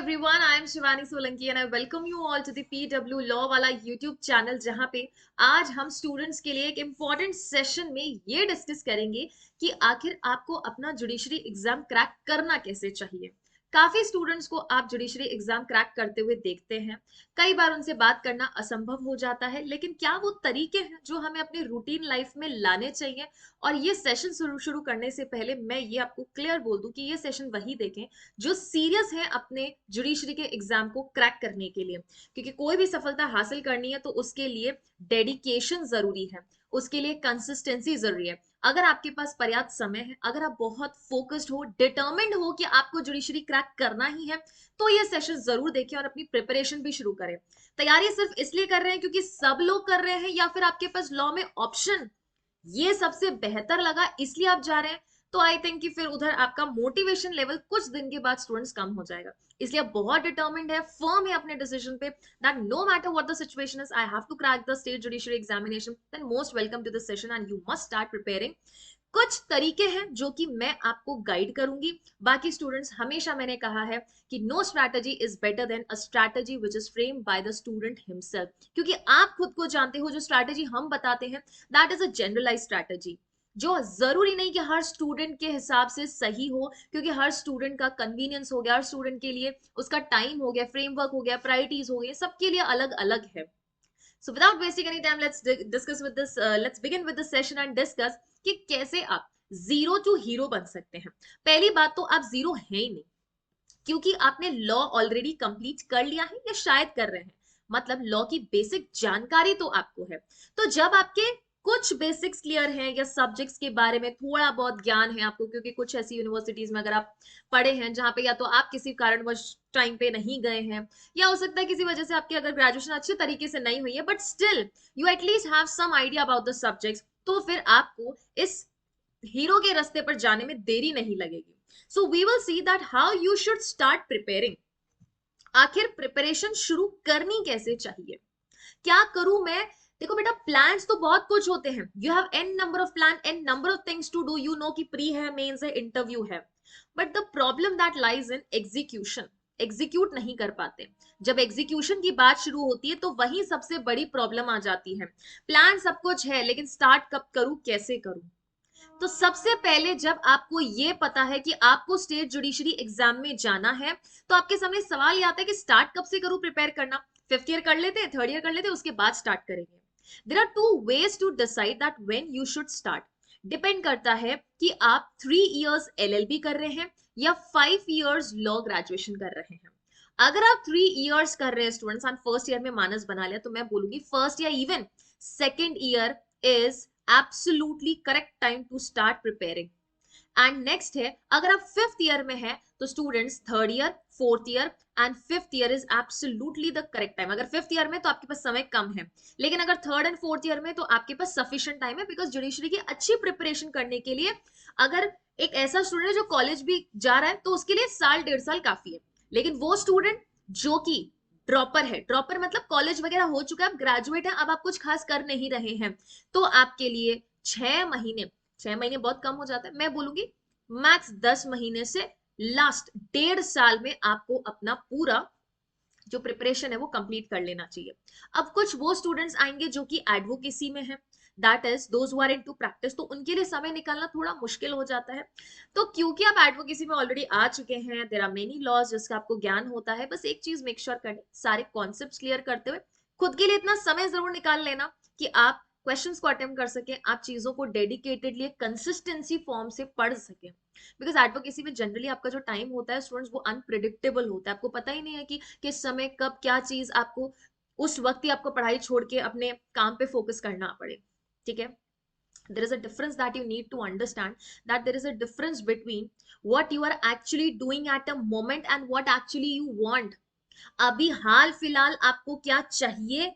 everyone, I am Shivani Solanki and I welcome you all to the PW Law वाला YouTube channel जहां पे आज हम students के लिए एक इम्पॉर्टेंट सेशन में ये डिस्कस करेंगे कि आखिर आपको अपना जुडिशरी एग्जाम क्रैक करना कैसे चाहिए। काफी स्टूडेंट्स को आप जुडिशरी एग्जाम क्रैक करते हुए देखते हैं, कई बार उनसे बात करना असंभव हो जाता है, लेकिन क्या वो तरीके हैं जो हमें अपनी रूटीन लाइफ में लाने चाहिए। और ये सेशन शुरू करने से पहले मैं ये आपको क्लियर बोल दूं कि ये सेशन वही देखें जो सीरियस है अपने जुडिशरी के एग्जाम को क्रैक करने के लिए, क्योंकि कोई भी सफलता हासिल करनी है तो उसके लिए डेडिकेशन जरूरी है, उसके लिए कंसिस्टेंसी जरूरी है। अगर आपके पास पर्याप्त समय है, अगर आप बहुत फोकस्ड हो, डिटर्मिन्ड हो कि आपको जुडिशरी क्रैक करना ही है, तो ये सेशन जरूर देखें और अपनी प्रिपरेशन भी शुरू करें। तैयारी सिर्फ इसलिए कर रहे हैं क्योंकि सब लोग कर रहे हैं, या फिर आपके पास लॉ में ऑप्शन ये सबसे बेहतर लगा इसलिए आप जा रहे हैं, तो आई थिंक कि फिर उधर आपका मोटिवेशन लेवल कुछ दिन के बाद स्टूडेंट्स कम हो जाएगा। इसलिए आप बहुत डिटर्मिन्ड है, फर्म है अपने डिसीजन पे that no matter what the situation is, I have to crack the state judiciary examination, then most welcome to this session and you must start preparing. कुछ तरीके हैं जो कि मैं आपको गाइड करूंगी। बाकी स्टूडेंट्स, हमेशा मैंने कहा है कि no strategy is better than a strategy which is framed by the student himself, क्योंकि आप खुद को जानते हो जो स्ट्रैटेजी हम बताते हैं that is a generalise strategy, जो जरूरी नहीं कि हर स्टूडेंट के हिसाब से सही हो, क्योंकि हर स्टूडेंट का कन्वीनियंस हो गया, हर स्टूडेंट के लिए उसका टाइम हो गया, फ्रेमवर्क हो गया, प्रायोरिटीज हो गई, सबके लिए अलग अलग है। So without wasting any time, let's begin with this session and discuss कि कैसे आप जीरो टू हीरो बन सकते हैं। पहली बात तो आप जीरो है ही नहीं, क्योंकि आपने लॉ ऑलरेडी कंप्लीट कर लिया है या शायद कर रहे हैं, मतलब लॉ की बेसिक जानकारी तो आपको है। तो जब आपके कुछ बेसिक्स क्लियर हैं या सब्जेक्ट्स के बारे में थोड़ा बहुत ज्ञान है आपको, क्योंकि कुछ ऐसी यूनिवर्सिटीज में अगर आप पढ़े हैं जहां पे या तो आप किसी कारणवश टाइम पे नहीं गए हैं, या हो सकता है किसी वजह से आपकी अगर ग्रेजुएशन अच्छे तरीके से नहीं हुई है, but still you at least have some idea about the subjects, तो फिर आपको इस हीरो के रास्ते पर जाने में देरी नहीं लगेगी। So we will see that how you should start preparing. आखिर प्रिपरेशन शुरू करनी कैसे चाहिए, क्या करूं मैं। देखो बेटा, प्लान्स तो बहुत कुछ होते हैं, you have n number of plan, n number of things to do, you know कि प्री है, मेंस है, इंटरव्यू है, but the problem that lies in execution. Execute नहीं कर पाते। जब एग्जीक्यूशन की बात शुरू होती है तो वही सबसे बड़ी प्रॉब्लम आ जाती है। प्लान सब कुछ है, लेकिन स्टार्ट कब करूं, कैसे करूं। तो सबसे पहले जब आपको ये पता है कि आपको स्टेट जुडिशरी एग्जाम में जाना है, तो आपके सामने सवाल ये आता है कि स्टार्ट कब से करूं प्रिपेयर करना। फिफ्थ ईयर कर लेते हैं, थर्ड ईयर कर लेते हैं, उसके बाद स्टार्ट करेंगे। There are two ways to decide that when you should start. Depend करता है कि आप 3 इयर्स एलएलबी कर रहे हैं या 5 इयर्स लॉ ग्रेजुएशन कर रहे हैं। अगर आप 3 इयर्स कर रहे हैं स्टूडेंट्स एंड फर्स्ट ईयर में मानस बना लिया, तो मैं बोलूंगी फर्स्ट या even second year is absolutely correct time to start preparing। And next है, अगर आप फिफ्थ ईयर में है तो students third year, fourth year and fifth year is absolutely the correct time. अगर फिफ्थ ईयर में तो आपके पास समय कम है, लेकिन अगर थर्ड एंड फोर्थ ईयर में तो आपके पास सफिशिएंट टाइम है, बिकॉज जुडिशरी की अच्छी प्रिपरेशन करने के लिए अगर एक ऐसा स्टूडेंट है जो कॉलेज भी जा रहा है तो उसके लिए साल डेढ़ साल काफी है। लेकिन वो स्टूडेंट जो कि ड्रॉपर है, ड्रॉपर मतलब कॉलेज वगैरह हो चुका है, आप ग्रेजुएट है, अब आप कुछ खास कर नहीं रहे हैं, तो आपके लिए 6 महीने, 6 महीने बहुत कम हो जाता है, मैं बोलूंगी मैक्स 10 महीने से लास्ट डेढ़ साल में आपको अपना पूरा जो प्रिपरेशन है वो कंप्लीट कर लेना चाहिए। अब कुछ वो स्टूडेंट्स आएंगे जो कि एडवोकेसी में है, that is those who are into practice, तो उनके लिए समय निकालना थोड़ा मुश्किल हो जाता है। तो क्योंकि आप एडवोकेसी में ऑलरेडी आ चुके हैं, देयर आर मेनी लॉज जिसका आपको ज्ञान होता है, बस एक चीज मेक श्योर करनी, सारे कॉन्सेप्ट्स क्लियर करते हुए खुद के लिए इतना समय जरूर निकाल लेना कि आप क्वेश्चंस को अटेम्प्ट कर सकें, आप चीजों को डेडिकेटेडली कंसिस्टेंसी फॉर्म से पढ़ सकें। बिकॉज एडवोकेसी में जनरली आपका जो टाइम होता है स्टूडेंट्स वो अनप्रिडिक्टेबल होता है, आपको पता ही नहीं है कि किस समय कब क्या चीज आपको उस वक्त ही आपको पढ़ाई छोड़ के अपने काम पे फोकस करना पड़े। ठीक है, there is a difference that you need to understand, that there is a difference between what you are actually doing at a moment and what actually you want। अभी हाल फिलहाल आपको क्या चाहिए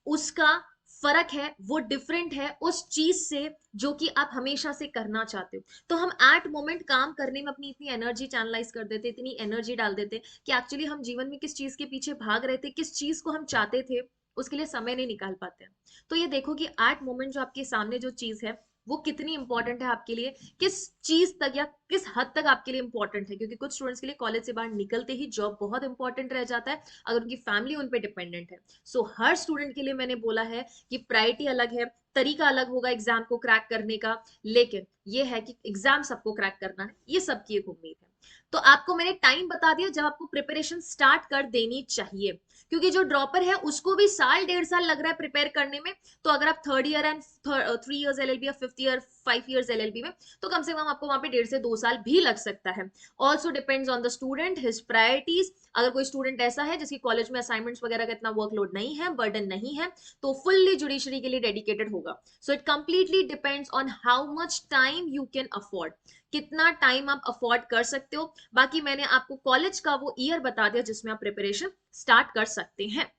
उसका फर्क है, वो डिफरेंट है उस चीज से जो कि आप हमेशा से करना चाहते हो। तो हम एट मोमेंट काम करने में अपनी इतनी एनर्जी चैनलाइज कर देते, इतनी एनर्जी डाल देते कि एक्चुअली हम जीवन में किस चीज के पीछे भाग रहे थे, किस चीज को हम चाहते थे, उसके लिए समय नहीं निकाल पाते हैं। तो ये देखो कि एट मोमेंट जो आपके सामने जो चीज है वो कितनी इंपॉर्टेंट है आपके लिए, किस चीज तक या किस हद तक आपके लिए इंपॉर्टेंट है, क्योंकि कुछ स्टूडेंट्स के लिए कॉलेज से बाहर निकलते ही जॉब बहुत इंपॉर्टेंट रह जाता है अगर उनकी फैमिली उन पे डिपेंडेंट है। सो हर स्टूडेंट के लिए मैंने बोला है कि प्रायोरिटी अलग है, तरीका अलग होगा एग्जाम को क्रैक करने का, लेकिन ये है कि एग्जाम सबको क्रैक करना है, ये सबकी एक उम्मीद है। तो आपको मैंने टाइम बता दिया जब आपको प्रिपरेशन स्टार्ट कर देनी चाहिए, क्योंकि जो ड्रॉपर है उसको भी साल 1.5 साल लग रहा है प्रिपेयर करने में। तो अगर आप third year and 3 years LLB या फिफ्थ ईयर 5 इयर्स एलएलबी में, तो कम से कम आपको वहां पे 1.5 से 2 साल भी लग सकता है। Also depends on the student, his priorities. अगर कोई स्टूडेंट ऐसा है जिसकी कॉलेज में असाइनमेंट्स वगैरह का इतना वर्कलोड नहीं है, बर्डन नहीं है, तो फुल्ली जुडिशरी के लिए डेडिकेटेड होगा। So it completely depends on how much time you can afford, कितना टाइम आप अफोर्ड कर सकते हो। बाकी मैंने आपको कॉलेज का वो ईयर बता दिया जिसमें आप प्रिपरेशन स्टार्ट कर सकते हैं।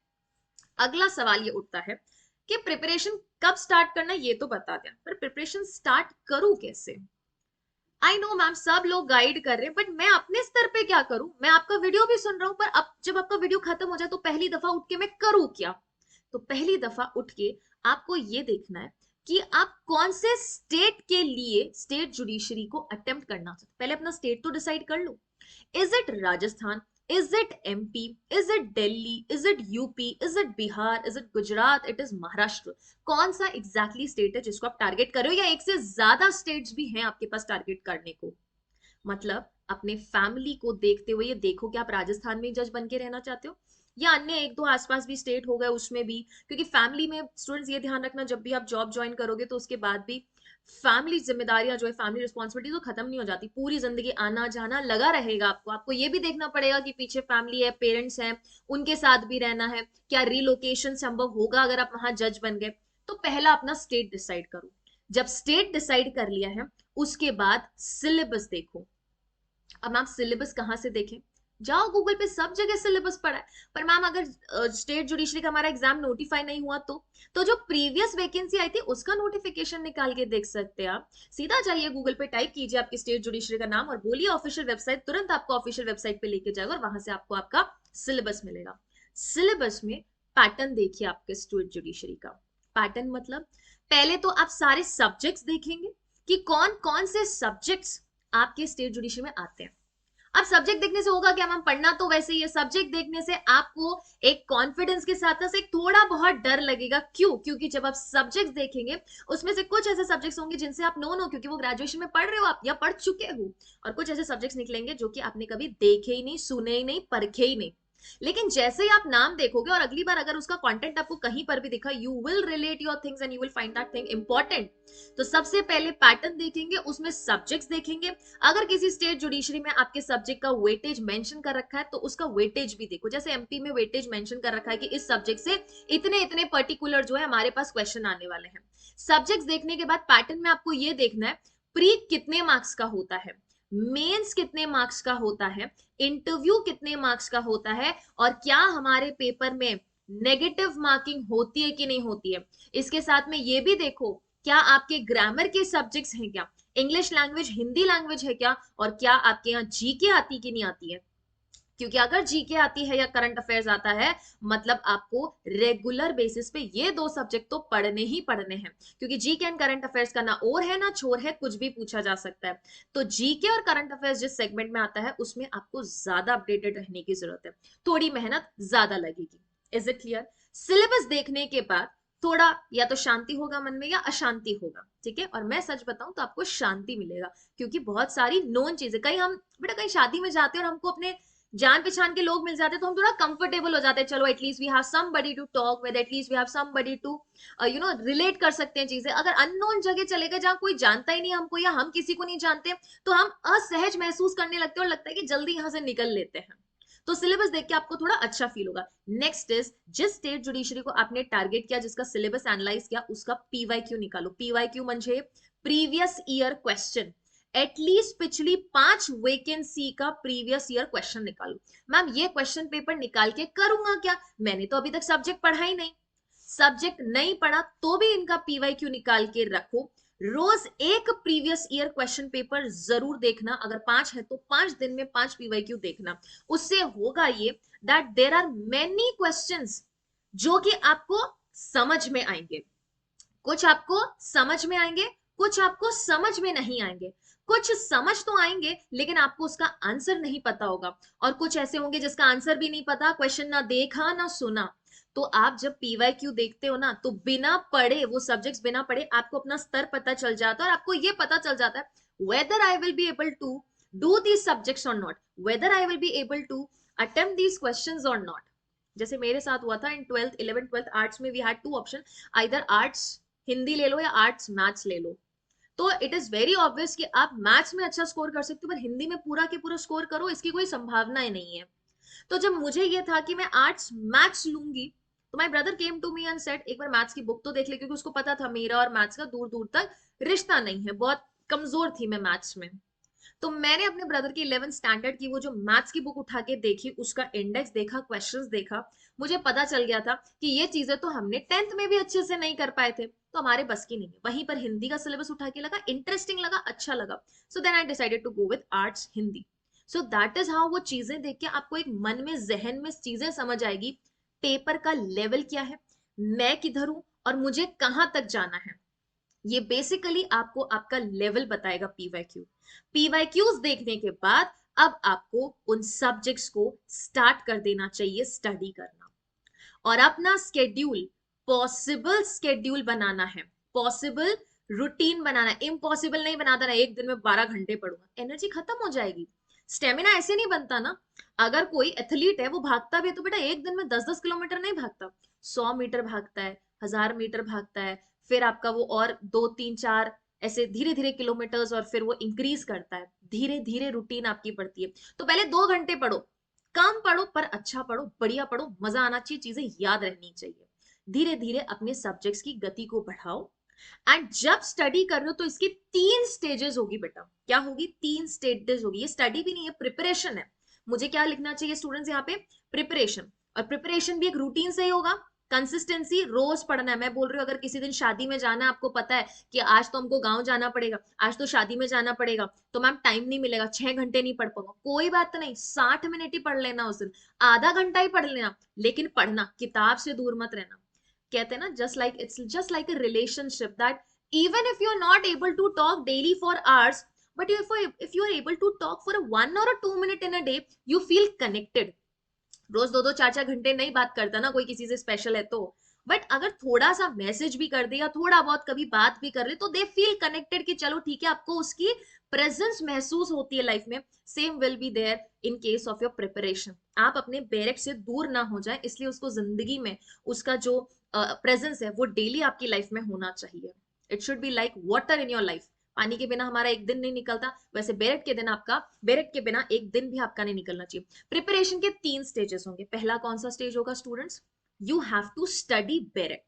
अगला सवाल ये उठता है कि प्रिपरेशन कब स्टार्ट करना है, ये तो बता दिया, पर प्रिपरेशन स्टार्ट करूं कैसे। आई नो मैम सब लोग गाइड कर रहे हैं, बट मैं अपने स्तर पे क्या करूं, मैं आपका वीडियो भी सुन रहा हूं, पर अब जब आपका वीडियो खत्म हो जाए तो पहली दफा उठ के मैं करूं क्या। तो पहली दफा उठ के आपको ये देखना है कि आप कौन से स्टेट के लिए स्टेट जुडिशरी को अटेम्प्ट करना चाहते, पहले अपना स्टेट तो डिसाइड कर लो। Is it Rajasthan, is it MP, is it Delhi, is it UP, is it Bihar, is it Gujarat, it is Maharashtra। कौन सा एग्जैक्टली स्टेट है जिसको आप टारगेट कर रहे हो, या एक से ज्यादा स्टेट्स भी हैं आपके पास टारगेट करने को। मतलब अपने फैमिली को देखते हुए ये देखो कि आप राजस्थान में जज बन के रहना चाहते हो, या अन्य एक दो आसपास भी स्टेट हो गए उसमें भी, क्योंकि फैमिली में स्टूडेंट्स ये ध्यान रखना जब भी आप जॉब ज्वाइन करोगे तो उसके बाद भी फैमिली जिम्मेदारियां जो है, फैमिली रिस्पॉन्सिबिलिटी तो खत्म नहीं हो जाती, पूरी जिंदगी आना जाना लगा रहेगा आपको। आपको ये भी देखना पड़ेगा कि पीछे फैमिली है, पेरेंट्स हैं, उनके साथ भी रहना है, क्या रिलोकेशन संभव होगा अगर आप वहां जज बन गए। तो पहला अपना स्टेट डिसाइड करो। जब स्टेट डिसाइड कर लिया है उसके बाद सिलेबस देखो। अब मैम सिलेबस कहाँ से देखें, जाओ गूगल पे, सब जगह सिलेबस पड़ा है। पर मैम अगर स्टेट जुडिशरी का हमारा एग्जाम नोटिफाई नहीं हुआ तो जो प्रीवियस वैकेंसी आई थी उसका नोटिफिकेशन निकाल के देख सकते हैं आप। सीधा जाइए गूगल पे, टाइप कीजिए आपकी स्टेट जुडिशरी का नाम और बोलिए ऑफिशियल वेबसाइट, तुरंत आपको ऑफिशियल वेबसाइट पे लेके जाएगा और वहां से आपको आपका सिलेबस मिलेगा। सिलेबस में पैटर्न देखिए आपके स्टेट जुडिशरी का। पैटर्न मतलब पहले तो आप सारे सब्जेक्ट्स देखेंगे कि कौन कौन से सब्जेक्ट्स आपके स्टेट जुडिशरी में आते हैं। अब सब्जेक्ट देखने से होगा क्या मैम, पढ़ना तो वैसे ही है, सब्जेक्ट देखने से आपको एक कॉन्फिडेंस के साथ साथ एक थोड़ा बहुत डर लगेगा। क्यों? क्योंकि जब आप सब्जेक्ट्स देखेंगे उसमें से कुछ ऐसे सब्जेक्ट्स होंगे जिनसे आप नो क्योंकि वो ग्रेजुएशन में पढ़ रहे हो आप या पढ़ चुके हो, और कुछ ऐसे सब्जेक्ट्स निकलेंगे जो कि आपने कभी देखे ही नहीं, सुने ही नहीं, परखे ही नहीं। लेकिन जैसे ही आप नाम देखोगे और अगली बार अगर उसका कंटेंट आपको कहीं पर भी दिखा, you will relate your things and you will find that thing important. तो सबसे पहले पैटर्न देखेंगे, उसमें सब्जेक्ट्स देखेंगे। अगर किसी स्टेट जुडिशरी में आपके सब्जेक्ट का वेटेज मेंशन कर रखा है तो उसका वेटेज भी देखो। जैसे एमपी में वेटेज मेंशन कर रखा है कि इस सब्जेक्ट से इतने इतने पर्टिकुलर जो है हमारे पास क्वेश्चन आने वाले हैं। सब्जेक्ट्स देखने के बाद पैटर्न में आपको ये देखना है प्री कितने मार्क्स का होता है, मेंस कितने मार्क्स का होता है, इंटरव्यू कितने मार्क्स का होता है, और क्या हमारे पेपर में नेगेटिव मार्किंग होती है कि नहीं होती है। इसके साथ में ये भी देखो क्या आपके ग्रामर के सब्जेक्ट्स हैं क्या, इंग्लिश लैंग्वेज, हिंदी लैंग्वेज है क्या, और क्या आपके यहाँ जीके आती कि नहीं आती है। क्योंकि अगर जीके आती है या करंट अफेयर्स आता है, मतलब आपको रेगुलर बेसिस पे ये दो सब्जेक्ट तो पढ़ने ही पढ़ने हैं, क्योंकि जीके एंड करंट अफेयर्स का ना और है ना छोर है, कुछ भी पूछा जा सकता है। तो जीके और करंट अफेयर्स जिस सेगमेंट में आता है उसमें आपको ज्यादा अपडेटेड रहने की जरूरत है, थोड़ी मेहनत ज्यादा लगेगी। Is it clear? सिलेबस देखने के बाद थोड़ा या तो शांति होगा मन में या अशांति होगा, ठीक है। और मैं सच बताऊं तो आपको शांति मिलेगा, क्योंकि बहुत सारी नोन चीजें, कहीं हम बेटा कहीं शादी में जाते हैं और हमको अपने जान पहचान के लोग मिल जाते हैं तो हम थोड़ा कंफर्टेबल हो जाते हैं, चलो at least we have somebody to talk with, at least we have somebody to relate कर सकते हैं चीजें। अगर अननोन जगह चले गए जहां कोई जानता ही नहीं हमको या हम किसी को नहीं जानते, तो हम असहज महसूस करने लगते हैं और लगता है कि जल्दी यहां से निकल लेते हैं। तो सिलेबस देख के आपको थोड़ा अच्छा फील होगा। नेक्स्ट इज, जिस स्टेट जुडिशरी को आपने टारगेट किया, जिसका सिलेबस एनालाइज किया, उसका पीवाईक्यू निकालो। पीवाईक्यू म्हणजे प्रीवियस ईयर क्वेश्चन, एटलीस्ट पिछली 5 वेकेंसी का प्रीवियस ईयर क्वेश्चन निकालो। मैम ये क्वेश्चन पेपर निकाल के करूंगा क्या, मैंने तो अभी तक सब्जेक्ट पढ़ा ही नहीं। सब्जेक्ट नहीं पढ़ा तो भी इनका पीवाईक्यू निकाल के रखो। रोज एक प्रीवियस ईयर क्वेश्चन पेपर जरूर देखना, अगर 5 है तो 5 दिन में 5 पीवाईक्यू देखना। उससे होगा ये that there are many questions जो कि आपको समझ में आएंगे, कुछ आपको समझ में आएंगे, कुछ आपको समझ में नहीं आएंगे, कुछ समझ तो आएंगे लेकिन आपको उसका आंसर नहीं पता होगा, और कुछ ऐसे होंगे जिसका आंसर भी नहीं पता, क्वेश्चन ना देखा ना सुना। तो आप जब पीवाईक्यू देखते हो ना, तो बिना पढ़े वो सब्जेक्ट्स बिना पढ़े आपको अपना स्तर पता चल जाता है, और आपको ये पता चल जाता है whether I will be able to do these subjects or not, whether I will be able to attempt these questions or not। जैसे मेरे साथ हुआ था in 12th 11th 12th arts में, we had two option, either arts Hindi ले लो या arts maths ले लो। तो इट इज वेरी ऑब्वियस कि आप मैथ्स में अच्छा स्कोर कर सकते हो, पर हिंदी में पूरा के पूरा स्कोर करो इसकी कोई संभावना ही नहीं है। तो जब मुझे ये था कि मैं आर्ट्स मैथ्स लूंगी, तो my brother came to me and said एक बार मैथ्स की बुक तो देख ले, क्योंकि उसको पता था मेरा और मैथ्स का दूर दूर तक रिश्ता नहीं है, बहुत कमजोर थी मैं मैथ्स में। तो मैंने अपने ब्रदर की 11th स्टैंडर्ड की वो जो मैथ्स की बुक उठा के देखी, उसका इंडेक्स देखा, क्वेश्चंस देखा, मुझे पता चल गया था कि ये चीजें तो हमने 10th में भी अच्छे से नहीं कर पाए थे, तो हमारे बस की नहीं है। वहीं पर हिंदी का सिलेबस उठा के लगा, इंटरेस्टिंग लगा, अच्छा लगा, so then I decided to go with arts Hindi. So that is how वो चीजें देख के आपको एक मन में जहन में चीजें समझ आएगी, पेपर का लेवल क्या है, मैं किधर हूं और मुझे कहां तक जाना है। ये बेसिकली आपको आपका लेवल बताएगा पीवाईक्यू। पीवाईक्यूज देखने के बाद अब आपको उन सब्जेक्ट्स को स्टार्ट कर देना चाहिए स्टडी करना, और अपना स्केड्यूल, पॉसिबल स्केड्यूल बनाना है, पॉसिबल रूटीन बनाना है। इम्पॉसिबल नहीं बनाना है एक दिन में 12 घंटे पढ़ूंगा, एनर्जी खत्म हो जाएगी। स्टेमिना ऐसे नहीं बनता ना। अगर कोई एथलीट है वो भागता भी है तो बेटा एक दिन में 10-10 किलोमीटर नहीं भागता, 100 मीटर भागता है, 1000 मीटर भागता है, फिर आपका वो और 2 3 4 ऐसे धीरे धीरे किलोमीटर्स, और फिर वो इंक्रीज करता है, धीरे धीरे रूटीन आपकी बढ़ती है। तो पहले 2 घंटे पढ़ो, कम पढ़ो पर अच्छा पढ़ो, बढ़िया पढ़ो, मजा आना चाहिए, चीजें याद रहनी चाहिए। धीरे धीरे अपने सब्जेक्ट्स की गति को बढ़ाओ। एंड जब स्टडी कर रहे हो तो इसकी 3 स्टेजेस होगी बेटा। क्या होगी? 3 स्टेजेस होगी। ये स्टडी भी नहीं है, प्रिपरेशन है। मुझे क्या लिखना चाहिए स्टूडेंट्स यहाँ पे? प्रिपरेशन। और प्रिपरेशन भी एक रूटीन से ही होगा, कंसिस्टेंसी, रोज पढ़ना है। मैं बोल रही हूँ अगर किसी दिन शादी में जाना है, आपको पता है कि आज तो हमको गांव जाना पड़ेगा, आज तो शादी में जाना पड़ेगा, तो मैम टाइम नहीं मिलेगा, 6 घंटे नहीं पढ़ पाऊंगा, कोई बात नहीं, 60 मिनट ही पढ़ लेना उस दिन, आधा घंटा ही पढ़ लेना, लेकिन पढ़ना, किताब से दूर मत रहना। कहते हैं ना, just like it's just like a relationship, that even if you are not able to talk daily for hours, but if you are able to talk for a 1 or a 2 minute in a day, you feel connected। रोज 2-2 4-4 घंटे नहीं बात करता ना कोई किसी से special है तो, बट अगर थोड़ा सा मैसेज भी कर दे या थोड़ा बहुत कभी बात भी कर ले, तो दे फील कनेक्टेड कि चलो ठीक है, आपको उसकी प्रेजेंस महसूस होती है लाइफ में। Same will be there in case of your preparation. आप अपने बैरक से दूर ना हो जाए, इसलिए उसको जिंदगी में उसका जो प्रेजेंस है वो डेली आपकी लाइफ में होना चाहिए। It should be like water in your life. पानी के बिना हमारा एक दिन नहीं निकलता, वैसे बैरक के बिना एक दिन भी आपका नहीं निकलना चाहिए। प्रिपरेशन के 3 स्टेजेस होंगे। पहला कौन सा स्टेज होगा students? You have to study bare act.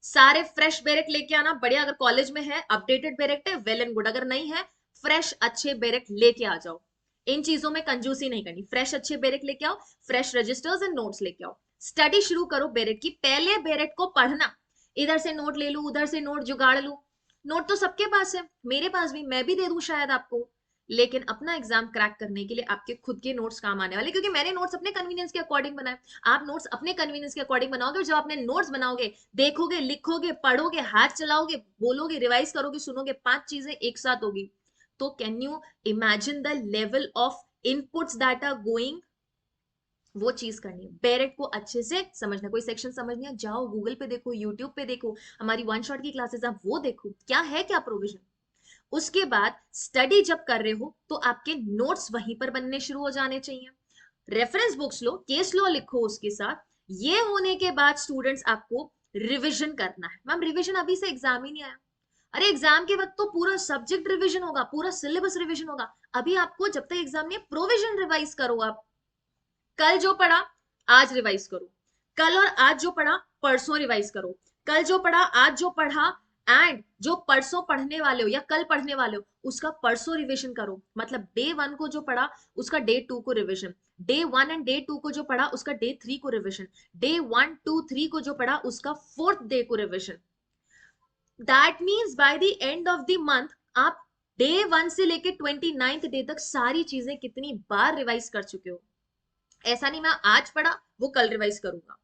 सारे फ्रेश बैरक लेके आना, बढ़िया। अगर कॉलेज में है अपडेटेड बैरक है, वेल एंड गुड। अगर नहीं है, फ्रेश अच्छे बैरक लेके आ जाओ। इन चीजों में कंजूसी नहीं करनी, फ्रेश अच्छे बैरक लेके आओ, फ्रेश रजिस्टर्स एंड नोट्स लेके आओ। स्टडी शुरू करो बैरक की। पहले बैरक को पढ़ना, इधर से नोट ले लू, उधर से नोट जुगाड़ लू। नोट तो सबके पास है, मेरे पास भी, मैं भी दे दूं शायद आपको, लेकिन अपना एग्जाम क्रैक करने के लिए आपके खुद के नोट्स काम आने वाले, क्योंकि मैंने नोट्स अपने कन्वीनियंस के अकॉर्डिंग बनाए। आप नोट्स अपने कन्वीनियंस के अकॉर्डिंग बनाओगे, और जब अपने नोट्स बनाओगे, देखोगे, लिखोगे, पढ़ोगे, हाथ चलाओगे, बोलोगे, रिवाइज करोगे, सुनोगे, 5 चीजें एक साथ होगी। तो can you imagine the level of inputs that are going? वो चीज करनी है। बैरेट को अच्छे से समझना। कोई सेक्शन समझ नहीं है, जाओ गूगल पे देखो, यूट्यूब पे देखो, हमारी वन शॉट की क्लासेस आप वो देखो, क्या है क्या प्रोविजन। उसके बाद स्टडी जब कर रहे हो तो आपके नोट्स वहीं पर बनने शुरू हो जाने चाहिए। रेफरेंस बुक्स लो, केस लॉ लिखो उसके साथ। ये होने के बाद स्टूडेंट्स आपको रिविजन करना है। मैम रिविजन अभी से एग्जाम ही नहीं आया। अरे एग्जाम के वक्त तो पूरा सब्जेक्ट रिविजन होगा, पूरा सिलेबस रिविजन होगा। अभी आपको जब तक एग्जाम नहीं, प्रोविजन रिवाइज करो। आप कल जो पढ़ा आज रिवाइज करो, कल और आज जो पढ़ा परसों रिवाइज करो, कल जो पढ़ा आज जो पढ़ा, एंड जो परसों पढ़ने वाले हो या कल पढ़ने वाले हो उसका परसों रिवीजन करो। मतलब डे 1 को जो पढ़ा उसका डे 2 को रिवीजन, डे 1 एंड डे 2 को जो पढ़ा उसका डे 3 को रिवीजन, डे 1 2 3 को जो पढ़ा उसका 4th डे को revision. That means by the end of the month आप डे 1 से लेके 29th डे तक सारी चीजें कितनी बार रिवाइज कर चुके हो। ऐसा नहीं मैं आज पढ़ा वो कल रिवाइज करूंगा,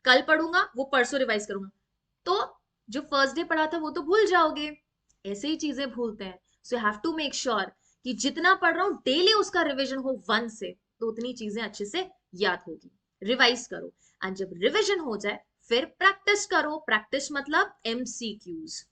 कल पढ़ूंगा वो परसों रिवाइज करूंगा, तो जो फर्स्ट डे पढ़ा था वो तो भूल जाओगे। ऐसे ही चीजें भूलते हैं। So you have to make sure कि जितना पढ़ रहा हूं डेली उसका रिविजन हो 1 से, तो उतनी चीजें अच्छे से याद होगी। रिवाइज करो, एंड जब रिविजन हो जाए फिर प्रैक्टिस करो। प्रैक्टिस मतलब एमसीक्यूज।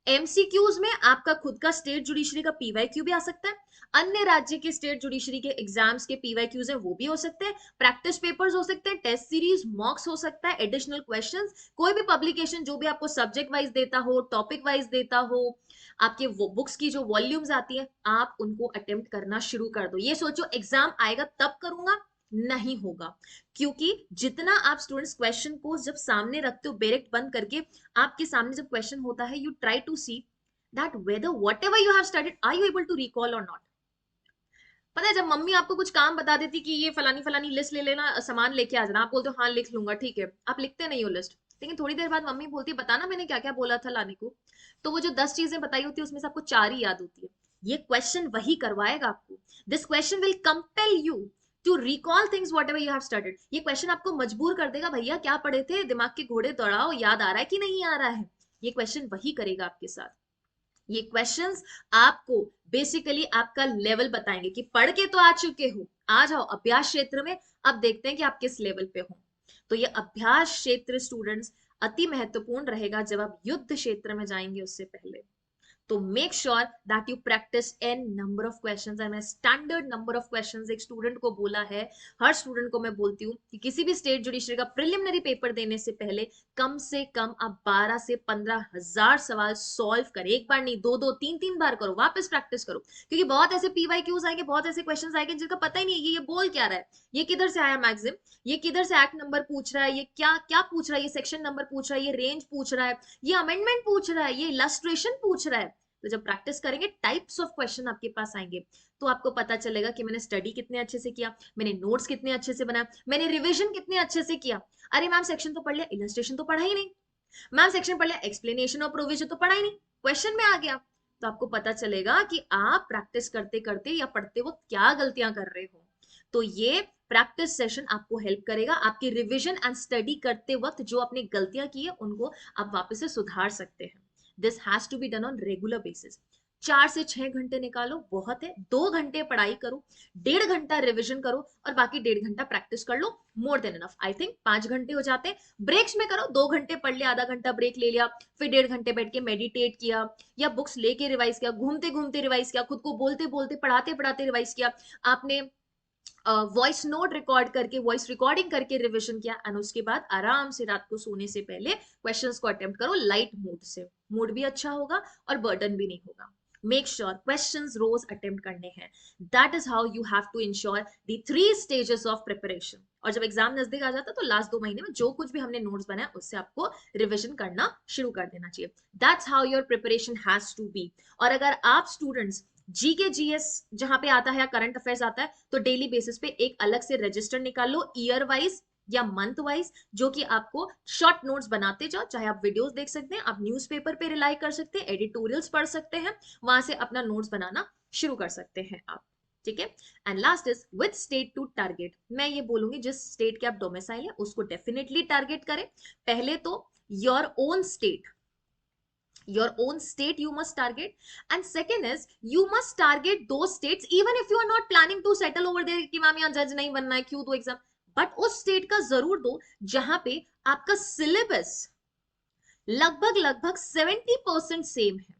एमसीक्यूज में आपका खुद का स्टेट जुडिशरी का पीवाईक्यू भी आ सकता है, अन्य राज्य के स्टेट जुडिशरी के एग्जाम्स के पीवाईक्यूज है वो भी हो सकते हैं, प्रैक्टिस पेपर्स हो सकते हैं, टेस्ट सीरीज, मॉक्स हो सकता है, एडिशनल क्वेश्चंस, कोई भी पब्लिकेशन जो भी आपको सब्जेक्ट वाइज देता हो, टॉपिक वाइज देता हो, आपके वो बुक्स की जो वॉल्यूम्स आती है, आप उनको अटेम्प्ट करना शुरू कर दो। ये सोचो एग्जाम आएगा तब करूंगा, नहीं होगा। क्योंकि जितना आप स्टूडेंट्स क्वेश्चन को जब सामने रखते हो डायरेक्ट बंद करके, आपके सामने जब क्वेश्चन होता है, you try to see that whether whatever you have studied are you able to recall और नॉट। पता है जब मम्मी आपको कुछ काम बता देती कि ये फलानी फलानी लिस्ट ले लेना, सामान लेके आ जाना, आप बोलते हो हाँ लिख लूंगा, ठीक है, आप लिखते नहीं हो लिस्ट, लेकिन थोड़ी देर बाद मम्मी बोलती है बताना मैंने क्या क्या बोला था लाने को, तो वो जो 10 चीजें बताई होती है उसमें से आपको 4 ही याद होती है। ये क्वेश्चन वही करवाएगा आपको। This question will compel you to recall things whatever you have studied. ये क्वेश्चन आपको मजबूर कर देगा, भैया क्या पढ़े थे, दिमाग के घोड़े दौड़ाओ, याद आ रहा है कि नहीं आ रहा है। ये क्वेश्चन वही करेगा आपके साथ। ये क्वेश्चंस आपको बेसिकली आपका लेवल बताएंगे कि पढ़ के तो आ चुके हो, आ जाओ अभ्यास क्षेत्र में, अब देखते हैं कि आप किस लेवल पे हो। तो ये अभ्यास क्षेत्र स्टूडेंट्स अति महत्वपूर्ण रहेगा जब आप युद्ध क्षेत्र में जाएंगे उससे पहले। तो make sure that you practice n number of questions, and standard number of questions एक स्टूडेंट को बोला है, हर स्टूडेंट को मैं बोलती हूँ कि किसी भी स्टेट जुडिशरी का प्रिलिमिनरी पेपर देने से पहले कम से कम आप 12 से 15,000 सवाल सॉल्व करें। एक बार नहीं, दो दो तीन तीन बार करो, वापस प्रैक्टिस करो, क्योंकि बहुत ऐसे पीवाईक्यूज आएंगे, बहुत ऐसे क्वेश्चंस आएंगे जिनका पता ही नहीं है ये बोल क्या रहा है, ये किधर से आया मैक्सिम, ये किधर से एक्ट नंबर पूछ रहा है, ये क्या क्या पूछ रहा है, ये सेक्शन नंबर पूछ रहा है, ये रेंज पूछ रहा है, ये अमेंडमेंट पूछ रहा है, ये इलस्ट्रेशन पूछ रहा है। तो जब प्रैक्टिस करेंगे टाइप्स ऑफ क्वेश्चन आपके पास आएंगे, तो आपको पता चलेगा कि मैंने स्टडी कितने अच्छे से किया, मैंने नोट्स कितने अच्छे से बनाया, मैंने रिवीजन कितने अच्छे से किया। अरे मैम सेक्शन तो पढ़ लिया, इलस्ट्रेशन तो पढ़ा ही नहीं, मैम सेक्शन पढ़ लिया, एक्सप्लेनेशन और प्रोविजन तो पढ़ा ही नहीं, क्वेश्चन में आ गया। तो आपको पता चलेगा कि आप प्रैक्टिस करते करते या पढ़ते वक्त क्या गलतियां कर रहे हो। तो ये प्रैक्टिस सेशन आपको हेल्प करेगा, आपकी रिवीजन एंड स्टडी करते वक्त जो आपने गलतियां की है उनको आप वापस से सुधार सकते हैं। This has to be done on regular basis. 4 से 6 घंटे निकालो, बहुत है, 2 घंटे पढ़ाई करो, 1.5 घंटा रिविजन करो, और बाकी 1.5 घंटा प्रैक्टिस कर लो, more than enough. I think 5 घंटे हो जाते हैं। ब्रेक्स में करो, 2 घंटे पढ़ लिया, आधा घंटा ब्रेक ले लिया, फिर 1.5 घंटे बैठ के मेडिटेट किया, या बुक्स लेके रिवाइज किया, घूमते घूमते रिवाइज किया, खुद को बोलते बोलते पढ़ाते पढ़ाते रिवाइज किया, आपने वॉइस नोट रिकॉर्ड करके, वॉइस रिकॉर्डिंग करके रिविजन किया, एंड उसके बाद आराम से रात को सोने से पहले क्वेश्चंस को अटेम्प्ट करो लाइट मूड से। मूड भी अच्छा होगा और बर्डन भी नहीं होगा। मेक श्योर क्वेश्चंस रोज अटेम्प्ट करने हैं। That is how you have to ensure the 3 stages of preparation. और जब एग्जाम नजदीक आ जाता है तो लास्ट 2 महीने में जो कुछ भी हमने नोट्स बनाया उससे आपको रिविजन करना शुरू कर देना चाहिए। That's how your preparation has to be. और अगर आप स्टूडेंट्स जीके जीएस जहां पे आता है या करंट अफेयर्स आता है, तो डेली बेसिस पे एक अलग से रजिस्टर निकाल लो, ईयर वाइज या मंथ वाइज, जो कि आपको शॉर्ट नोट्स बनाते जाओ। चाहे आप वीडियोस देख सकते हैं, आप न्यूज़पेपर पे रिलाई कर सकते हैं, एडिटोरियल्स पढ़ सकते हैं, वहां से अपना नोट्स बनाना शुरू कर सकते हैं आप। ठीक है। And last is with state to target. मैं ये बोलूंगी जिस स्टेट के आप डोमिसाइल है उसको डेफिनेटली टारगेट करें। पहले तो your own state, your own state you must target, and second is you must target those states even if you are not planning to settle over there कि ma'am यहाँ जज नहीं बनना है, क्यों दो एग्जाम, बट उस स्टेट का जरूर दो जहां पे आपका सिलेबस लगभग लगभग 70% सेम है।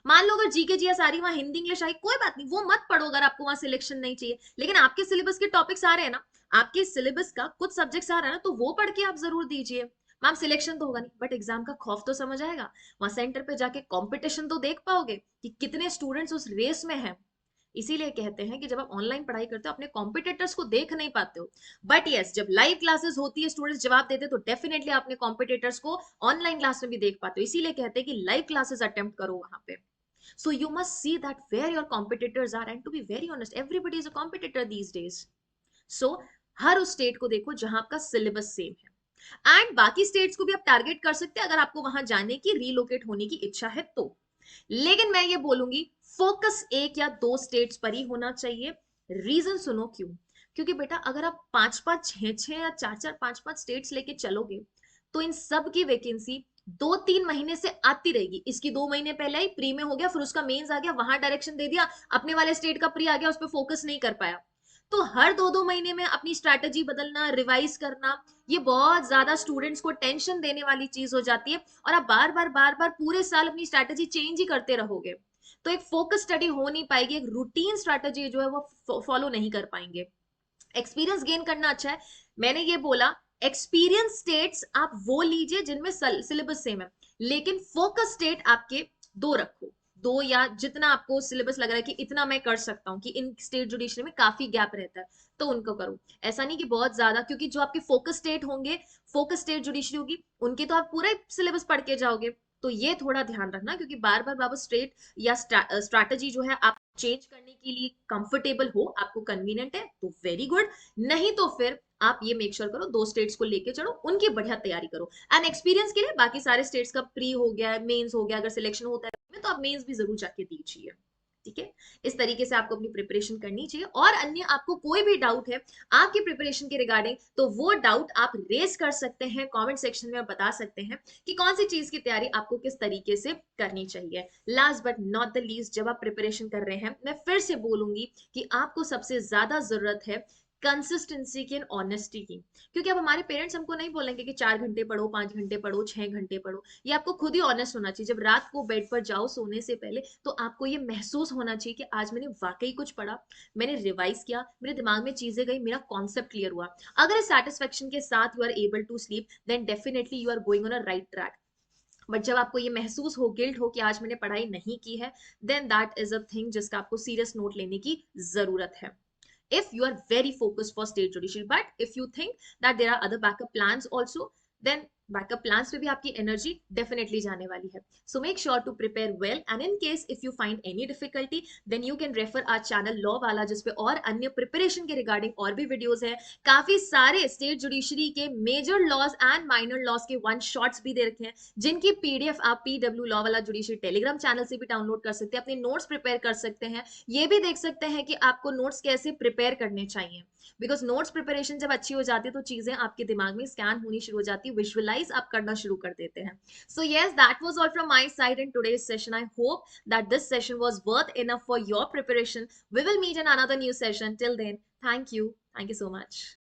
मान लो अगर जीके जीएस आ रही, वहां हिंदी इंग्लिश आई, कोई बात नहीं, वो मत पढ़ो अगर आपको वहां सिलेक्शन नहीं चाहिए, लेकिन आपके सिलेबस के टॉपिक्स आ रहे हैं ना, आपके सिलेबस का कुछ सब्जेक्ट्स आ रहा है ना, तो वो पढ़ के आप जरूर दीजिए। मैम सिलेक्शन तो होगा नहीं, बट एग्जाम का खौफ तो समझ आएगा, वहां सेंटर पे जाके कंपटीशन तो देख पाओगे कि कितने स्टूडेंट्स उस रेस में हैं। इसीलिए कहते हैं कि जब आप ऑनलाइन पढ़ाई करते हो अपने कॉम्पिटिटर्स को देख नहीं पाते हो, बट यस जब लाइव क्लासेस होती है, स्टूडेंट्स जवाब देते हैं, तो डेफिनेटली अपने कॉम्पिटिटर्स को ऑनलाइन क्लास में भी देख पाते हो। इसीलिए कहते हैं कि लाइव क्लासेस अटेम्प्ट करो वहां पे। So you must see that where your competitors are, and to be very honest, everybody is a competitor these days. So हर उस स्टेट को देखो जहां आपका सिलेबस सेम है, एंड बाकी स्टेट्स को भी आप टारगेट कर सकते हैं अगर आपको वहां जाने की, रीलोकेट होने की इच्छा है तो। लेकिन मैं ये बोलूंगी फोकस 1 या 2 स्टेट्स पर ही होना चाहिए। रीजन सुनो क्यों। क्योंकि बेटा अगर आप 5-5 6-6 या 4-4 5-5 स्टेट्स लेके चलोगे, तो इन सब की वैकेंसी 2-3 महीने से आती रहेगी। इसकी 2 महीने पहले ही प्री में हो गया, फिर उसका मेंस आ गया, वहां डायरेक्शन दे दिया, अपने वाले स्टेट का प्री आ गया, उस पर फोकस नहीं कर पाया। तो हर 2-2 महीने में अपनी स्ट्रैटेजी बदलना, रिवाइज करना, ये बहुत ज्यादा स्टूडेंट्स को टेंशन देने वाली चीज हो जाती है। और आप बार बार पूरे साल अपनी स्ट्रैटेजी चेंज ही करते रहोगे तो एक फोकस स्टडी हो नहीं पाएगी, एक रूटीन स्ट्रैटेजी जो है वो फॉलो नहीं कर पाएंगे। एक्सपीरियंस गेन करना अच्छा है, मैंने ये बोला। एक्सपीरियंस स्टेट्स आप वो लीजिए जिनमें सिलेबस सेम है, लेकिन फोकस स्टेट आपके दो रखो, दो या जितना आपको सिलेबस लग रहा है कि इतना मैं कर सकता हूँ कि इन स्टेट जुडिशरी में काफी गैप रहता है, तो उनको करो। ऐसा नहीं कि बहुत ज्यादा, क्योंकि जो आपके फोकस स्टेट होंगे, फोकस स्टेट जुडिशरी होगी, उनके तो आप पूरा सिलेबस पढ़ के जाओगे। तो ये थोड़ा ध्यान रखना, क्योंकि बार बार स्टेट या स्ट्रैटेजी जो है आप चेंज करने के लिए कंफर्टेबल हो, आपको कन्वीनियंट है तो वेरी गुड, नहीं तो फिर आप ये मेक श्योर करो 2 स्टेट्स को लेके चलो, उनकी बढ़िया तैयारी करो। एंड एक्सपीरियंस के लिए बाकी सारे स्टेट्स का प्री हो गया, मेंस हो गया, अगर सिलेक्शन होता है तो आप मेंस भी जरूर जाके दीजिए। ठीक है, इस तरीके से आपको अपनी प्रिपरेशन करनी चाहिए। और अन्य आपको कोई भी डाउट है आपकी प्रिपरेशन के रिगार्डिंग, तो वो डाउट आप रेज कर सकते हैं कमेंट सेक्शन में, बता सकते हैं कि कौन सी चीज की तैयारी आपको किस तरीके से करनी चाहिए। Last but not the least, जब आप प्रिपरेशन कर रहे हैं, मैं फिर से बोलूंगी कि आपको सबसे ज्यादा जरूरत है कंसिस्टेंसी की, ऑनेस्टी की। क्योंकि अब हमारे पेरेंट्स हमको नहीं बोलेंगे कि 4 घंटे पढ़ो, 5 घंटे पढ़ो, 6 घंटे पढ़ो। ये आपको खुद ही ऑनेस्ट होना चाहिए। जब रात को बेड पर जाओ सोने से पहले, तो आपको ये महसूस होना चाहिए कि आज मैंने वाकई कुछ पढ़ा, मैंने रिवाइज किया, मेरे दिमाग में चीजें गई, मेरा कॉन्सेप्ट क्लियर हुआ। अगर इस सेटिस्फेक्शन के साथ you are able to sleep, then definitely you are going on a right track. But जब आपको ये महसूस हो, गिल्ट हो कि आज मैंने पढ़ाई नहीं की है, then that is a thing जिसका आपको सीरियस नोट लेने की जरूरत है। If you are very focused for state judiciary, but if you think that there are other backup plans also, then backup plans पे भी आपकी energy definitely जाने वाली है। So make sure to prepare well, and in case if you find any difficulty, then you can refer our channel law वाला, जिसपे और अन्य preparation के regarding और भी videos है। काफी सारे state judiciary के major laws and minor laws के one shots भी दे रखे हैं, जिनकी PDF आप PW law वाला judiciary telegram channel से भी डाउनलोड कर सकते हैं, अपने नोट्स प्रिपेयर कर सकते हैं। ये भी देख सकते हैं कि आपको नोट्स कैसे प्रिपेयर करने चाहिए, बिकॉज नोट्स प्रिपरेशन जब अच्छी हो जाती है तो चीजें आपके दिमाग में स्कैन होनी शुरू हो जाती है, विजुअलाइज आप करना शुरू कर देते हैं। So yes, that was all from my side in today's session. I hope that this session was worth enough for your preparation. We will meet in another new session. Till then, thank you so much.